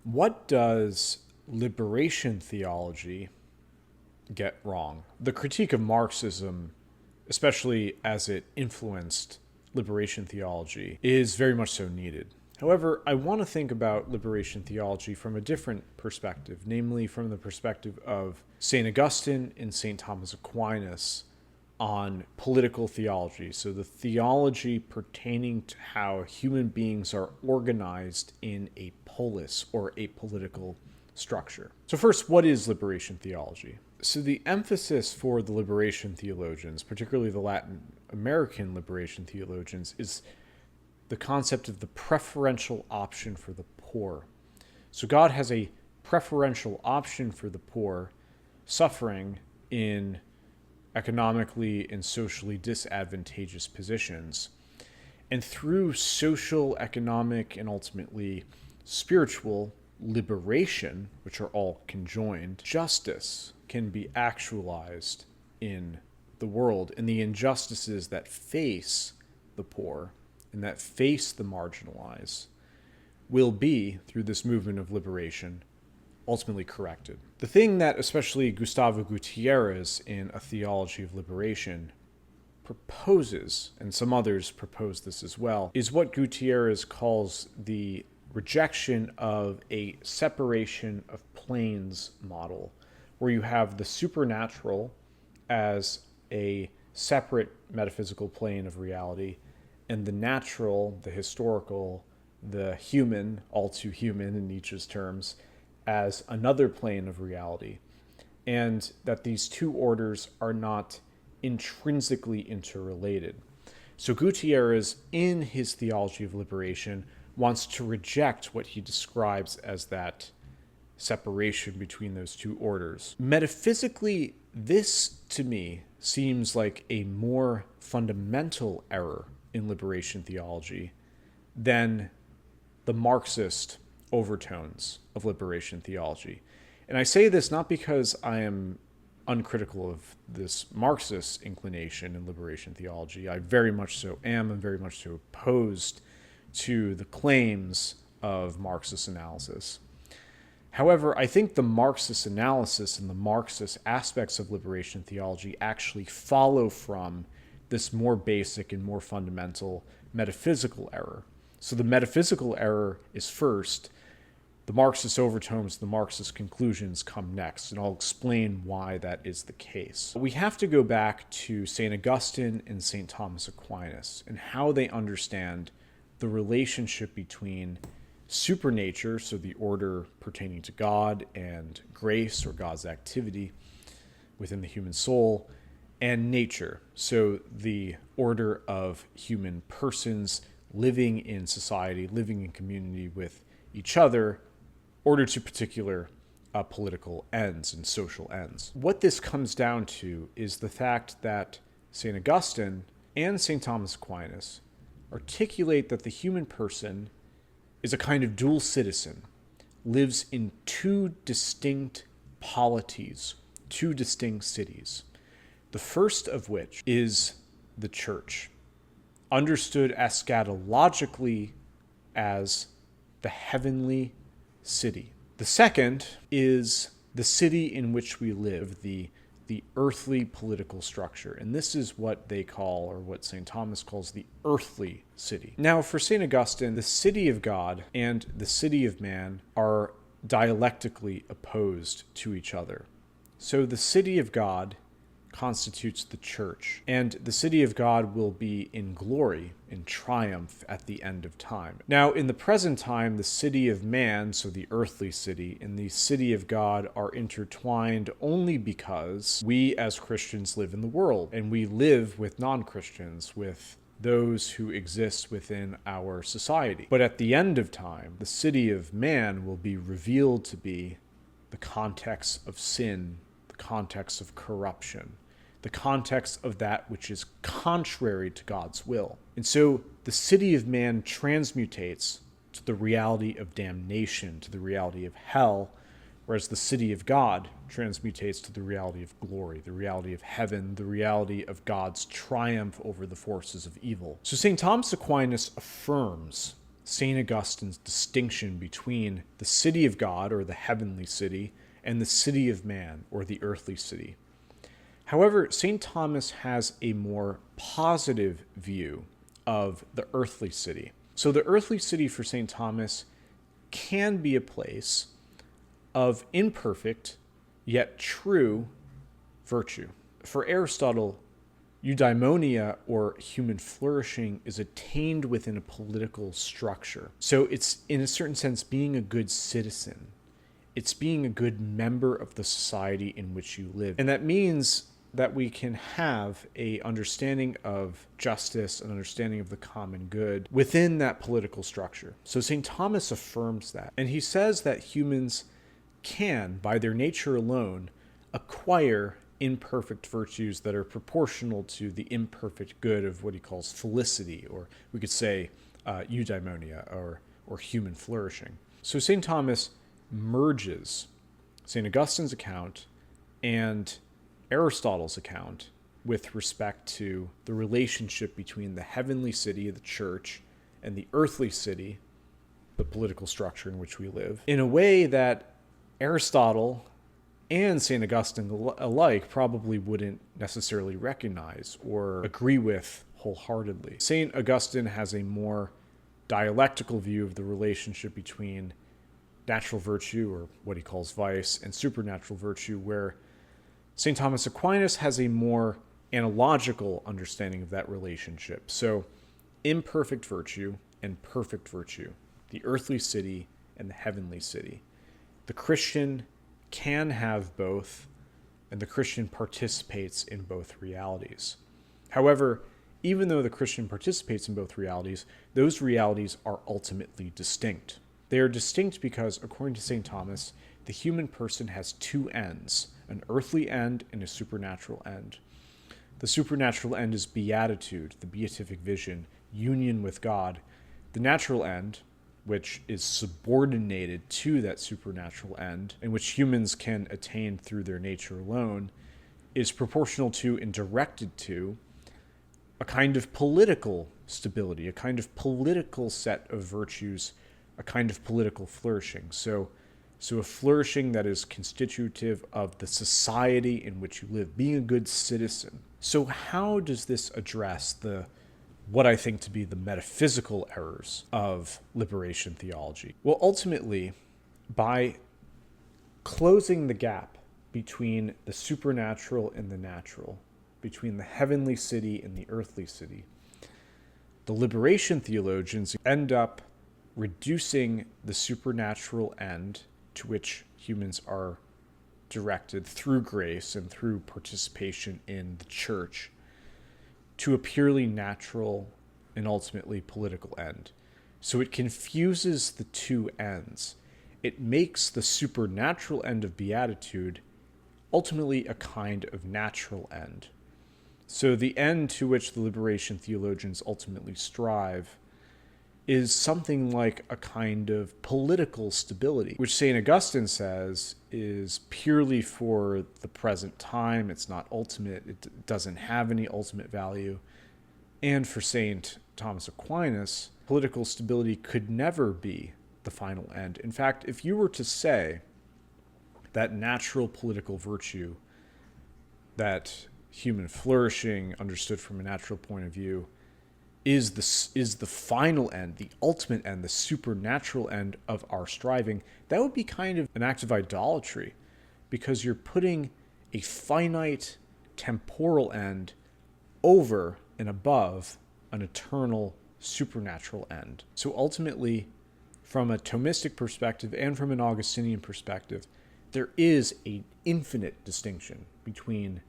What does liberation theology get wrong? The critique of Marxism, especially as it influenced liberation theology, is very much so needed. However, I want to think about liberation theology from a different perspective, namely from the perspective of St. Augustine and St. Thomas Aquinas on political theology. So the theology pertaining to how human beings are organized in a polis or a political structure. So first, what is liberation theology? So the emphasis for the liberation theologians, particularly the Latin American liberation theologians, is the concept of the preferential option for the poor. So God has a preferential option for the poor suffering in economically and socially disadvantageous positions. And through social, economic, and ultimately spiritual liberation, which are all conjoined, justice can be actualized in the world. And the injustices that face the poor and that face the marginalized will be, through this movement of liberation, ultimately corrected. The thing that especially Gustavo Gutierrez in A Theology of Liberation proposes, and some others propose this as well, is what Gutierrez calls the rejection of a separation of planes model, where you have the supernatural as a separate metaphysical plane of reality, and the natural, the historical, the human, all too human in Nietzsche's terms, as another plane of reality, and that these two orders are not intrinsically interrelated. So Gutierrez, in his Theology of Liberation, wants to reject what he describes as that separation between those two orders. Metaphysically, this, to me, seems like a more fundamental error in liberation theology than the Marxist overtones of liberation theology. And I say this not because I am uncritical of this Marxist inclination in liberation theology. I very much so am, and very much so opposed to the claims of Marxist analysis. However, I think the Marxist analysis and the Marxist aspects of liberation theology actually follow from this more basic and more fundamental metaphysical error. So the metaphysical error is first. The Marxist overtones, the Marxist conclusions come next, and I'll explain why that is the case. We have to go back to St. Augustine and St. Thomas Aquinas and how they understand the relationship between supernature, so the order pertaining to God, and grace, or God's activity within the human soul, and nature, so the order of human persons living in society, living in community with each other, ordered to particular political ends and social ends. What this comes down to is the fact that St. Augustine and St. Thomas Aquinas articulate that the human person is a kind of dual citizen, lives in two distinct polities, two distinct cities. The first of which is the church, understood eschatologically as the heavenly city. The second is the city in which we live, the earthly political structure. And this is what they call, or what St. Thomas calls, the earthly city. Now, for St. Augustine, the city of God and the city of man are dialectically opposed to each other. So the city of God constitutes the church, and the city of God will be in glory, in triumph at the end of time. Now, in the present time, the city of man, so the earthly city, and the city of God are intertwined only because we as Christians live in the world, and we live with non-Christians, with those who exist within our society. But at the end of time, the city of man will be revealed to be the context of sin, the context of corruption, the context of that which is contrary to God's will. And so the city of man transmutates to the reality of damnation, to the reality of hell, whereas the city of God transmutates to the reality of glory, the reality of heaven, the reality of God's triumph over the forces of evil. So St. Thomas Aquinas affirms St. Augustine's distinction between the city of God, or the heavenly city, and the city of man, or the earthly city. However, St. Thomas has a more positive view of the earthly city. So the earthly city for St. Thomas can be a place of imperfect yet true virtue. For Aristotle, eudaimonia, or human flourishing, is attained within a political structure. So it's, in a certain sense, being a good citizen. It's being a good member of the society in which you live. And that means that we can have a understanding of justice, an understanding of the common good within that political structure. So St. Thomas affirms that. And he says that humans can, by their nature alone, acquire imperfect virtues that are proportional to the imperfect good of what he calls felicity, or we could say eudaimonia, or human flourishing. So St. Thomas merges St. Augustine's account and Aristotle's account with respect to the relationship between the heavenly city, the church, and the earthly city, the political structure in which we live, in a way that Aristotle and St. Augustine alike probably wouldn't necessarily recognize or agree with wholeheartedly. St. Augustine has a more dialectical view of the relationship between natural virtue, or what he calls vice, and supernatural virtue, where St. Thomas Aquinas has a more analogical understanding of that relationship. So, imperfect virtue and perfect virtue, the earthly city and the heavenly city. The Christian can have both, and the Christian participates in both realities. However, even though the Christian participates in both realities, those realities are ultimately distinct. They are distinct because, according to St. Thomas, the human person has two ends, an earthly end and a supernatural end. The supernatural end is beatitude, the beatific vision, union with God. The natural end, which is subordinated to that supernatural end, and which humans can attain through their nature alone, is proportional to and directed to a kind of political stability, a kind of political set of virtues, a kind of political flourishing. So a flourishing that is constitutive of the society in which you live, being a good citizen. So how does this address what I think to be the metaphysical errors of liberation theology? Well, ultimately, by closing the gap between the supernatural and the natural, between the heavenly city and the earthly city, the liberation theologians end up reducing the supernatural end to which humans are directed through grace and through participation in the church to a purely natural and ultimately political end. So it confuses the two ends. It makes the supernatural end of beatitude ultimately a kind of natural end. So the end to which the liberation theologians ultimately strive is something like a kind of political stability, which St. Augustine says is purely for the present time. It's not ultimate. It doesn't have any ultimate value. And for St. Thomas Aquinas, political stability could never be the final end. In fact, if you were to say that natural political virtue, that human flourishing understood from a natural point of view, is the final end, the ultimate end, the supernatural end of our striving, that would be kind of an act of idolatry, because you're putting a finite temporal end over and above an eternal supernatural end. So ultimately, from a Thomistic perspective and from an Augustinian perspective, there is an infinite distinction between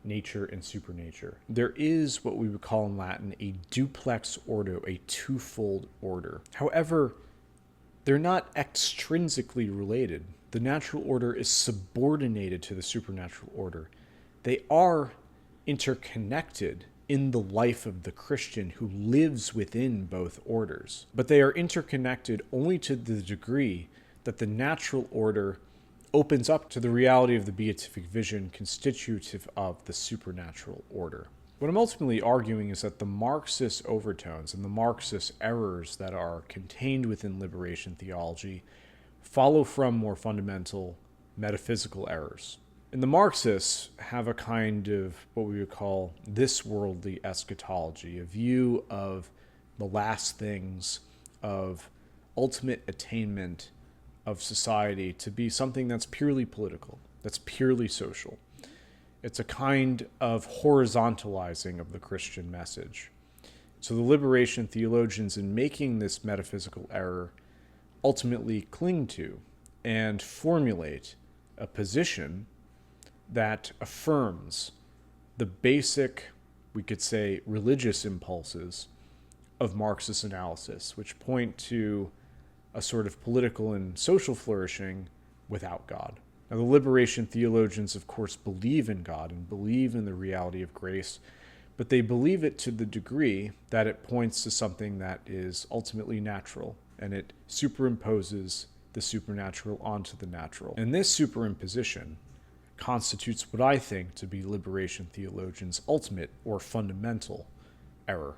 nature and supernature. There is what we would call in Latin a duplex ordo, a twofold order. However, they're not extrinsically related. The natural order is subordinated to the supernatural order. They are interconnected in the life of the Christian who lives within both orders. But they are interconnected only to the degree that the natural order opens up to the reality of the beatific vision constitutive of the supernatural order. What I'm ultimately arguing is that the Marxist overtones and the Marxist errors that are contained within liberation theology follow from more fundamental metaphysical errors. And the Marxists have a kind of what we would call this worldly eschatology, a view of the last things, of ultimate attainment of society to be something that's purely political, that's purely social. It's a kind of horizontalizing of the Christian message. So the liberation theologians, in making this metaphysical error, ultimately cling to and formulate a position that affirms the basic, we could say, religious impulses of Marxist analysis, which point to a sort of political and social flourishing without God. Now, the liberation theologians, of course, believe in God and believe in the reality of grace, but they believe it to the degree that it points to something that is ultimately natural, and it superimposes the supernatural onto the natural. And this superimposition constitutes what I think to be liberation theologians' ultimate or fundamental error.